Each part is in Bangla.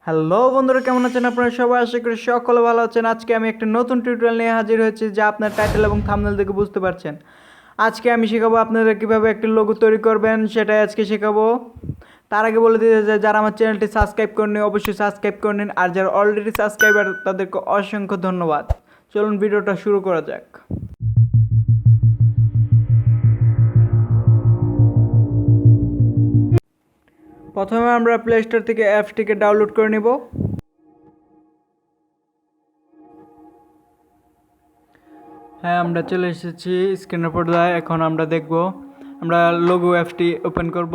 হ্যালো বন্ধুরা, কেমন আছেন আপনারা সবাই? আশা করি সকলে ভালো আছেন। আজকে আমি একটা নতুন টিউটোরিয়াল নিয়ে হাজির হয়েছি, যা আপনার টাইটেল এবং থাম্বনেল দেখে বুঝতে পারছেন। আজকে আমি শেখাবো আপনারা কীভাবে একটি লোগো তৈরি করবেন, সেটাই আজকে শেখাবো। তার আগে বলে দিতে চাই, যারা আমার চ্যানেলটি সাবস্ক্রাইব করেনি অবশ্যই সাবস্ক্রাইব করে নিন, আর যারা অলরেডি সাবস্ক্রাইবার তাদেরকে অসংখ্য ধন্যবাদ। চলুন ভিডিওটা শুরু করা যাক। প্রথমে আমরা প্লে স্টোর থেকে অ্যাপসটিকে ডাউনলোড করে নেব। হ্যাঁ, আমরা চলে এসেছি স্ক্রিনের পর্দায়। এখন আমরা দেখব, আমরা লোগো অ্যাপসটি ওপেন করব।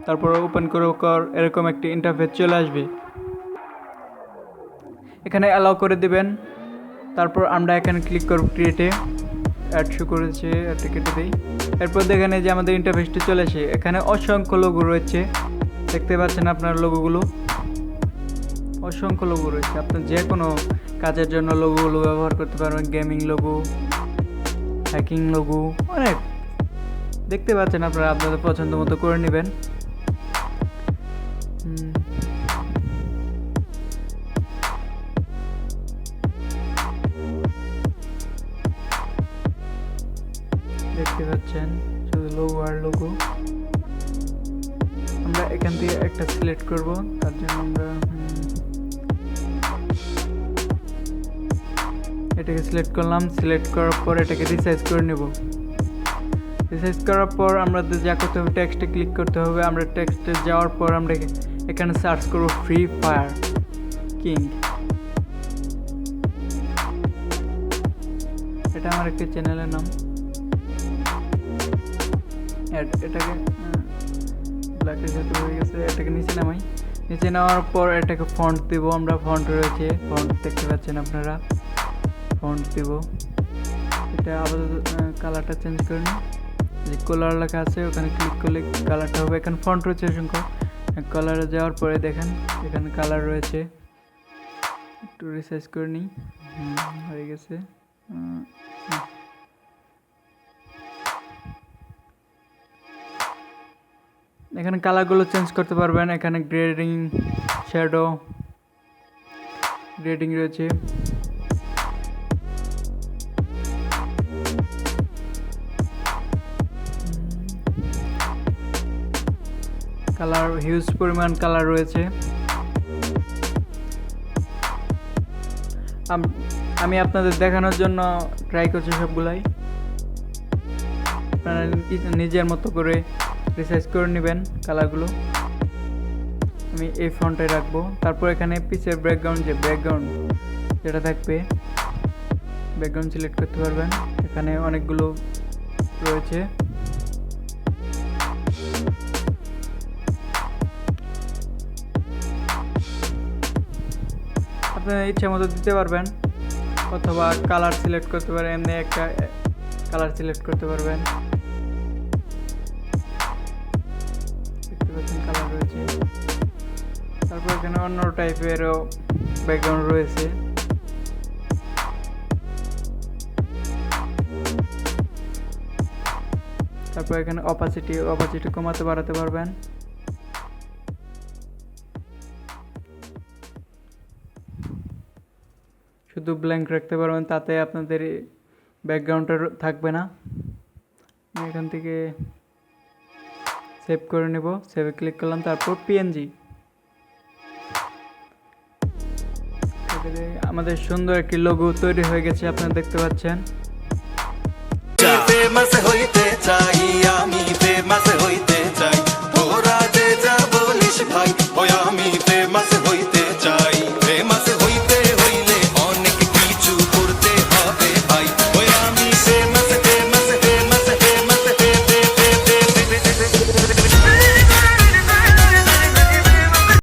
তারপর ওপেন করার পর এরকম একটি ইন্টারফেস চলে আসবে। এখানে অ্যালাউ করে দিবেন। তারপর আমরা এখানে ক্লিক করব ক্রিয়েটে। অ্যাড শো করেছে, অ্যাডটা কেটে দিই। এরপর দেখেন যে আমাদের ইন্টারফেসটি চলে আসে। এখানে অসংখ্য লোগো রয়েছে, দেখতে পাচ্ছেন আপনার লোগোগুলো। অসংখ্য লোগো রয়েছে, আপনার যে কোনো কাজের জন্য লোগোগুলো ব্যবহার করতে পারবেন। গেমিং লোগো, হ্যাকিং লোগো, অনেক দেখতে পাচ্ছেন। আপনারা আপনাদের পছন্দ মতো করে নেবেন। দেখতে পাচ্ছেন শুধু লোগো আর লোগো। আমরা এখান থেকে একটা সিলেক্ট করব। তার জন্য আমরা এটাকে সিলেক্ট করলাম। সিলেক্ট করার পর এটাকে রিসাইজ করে নেব। রিসাইজ করার পর আমরা যা করতে হবে, টেক্সটে ক্লিক করতে হবে। আমরা টেক্সটে যাওয়ার পর আমরা এখানে সার্চ করব ফ্রি ফায়ার কিং। এটা আমার একটা চ্যানেলের নাম। এটাকে ব্ল্যাকের সাথে হয়ে গেছে, এটাকে নিচে নামাই। নিচে নেওয়ার পর এটাকে ফন্ট দেব। আমরা ফন্ট রয়েছে, ফন্ট দেখতে পাচ্ছেন আপনারা। ফন্ট দেব। এটা আপাতত কালারটা চেঞ্জ করে নিই। যে কালার লেখা আছে ওখানে ক্লিক করলে কালারটা হবে। এখানে ফন্ট রয়েছে অসংখ্য। কালারে যাওয়ার পরে দেখেন এখানে কালার রয়েছে। একটু রিসাইজ করে নিই। হয়ে গেছে। এখানে কালারগুলো চেঞ্জ করতে পারবেন। এখানে গ্রেডিং, শ্যাডো, গ্রেডিং রয়েছে। কালার, হিউজ পরিমাণ কালার রয়েছে। আমি আপনাদের দেখানোর জন্য ট্রাই করছি সবগুলাই। আপনারা নিজের মতো করে রিসাইজ করে নেবেন কালারগুলো। আমি এই ফন্টে রাখবো। তারপর এখানে পিছের ব্যাকগ্রাউন্ড, যেটা থাকবে, ব্যাকগ্রাউন্ড সিলেক্ট করতে পারবেন। এখানে অনেকগুলো রয়েছে। আপনার ইচ্ছা মতো দিতে পারবেন, অথবা কালার সিলেক্ট করতে পারেন। এমনি একটা কালার সিলেক্ট করতে পারবেন। দেখতে পাচ্ছেন কালার রয়েছে। তারপর এখানে অন্য টাইপেরও ব্যাকগ্রাউন্ড রয়েছে। তারপর এখানে অপাসিটি কমাতে বাড়াতে পারবেন। শুধু ব্ল্যাঙ্ক রাখতে পারবেন, তাতে আপনাদের ব্যাকগ্রাউন্ডটা থাকবে না। আমি এখান থেকে সেভ করে নেব। সেভে ক্লিক করলাম। তারপর পিএনজি। আমাদের সুন্দর একটি লোগো তৈরি হয়ে গেছে, আপনারা দেখতে পাচ্ছেন। ফেমাস হইতে চাই, আমি ফেমাস হইতে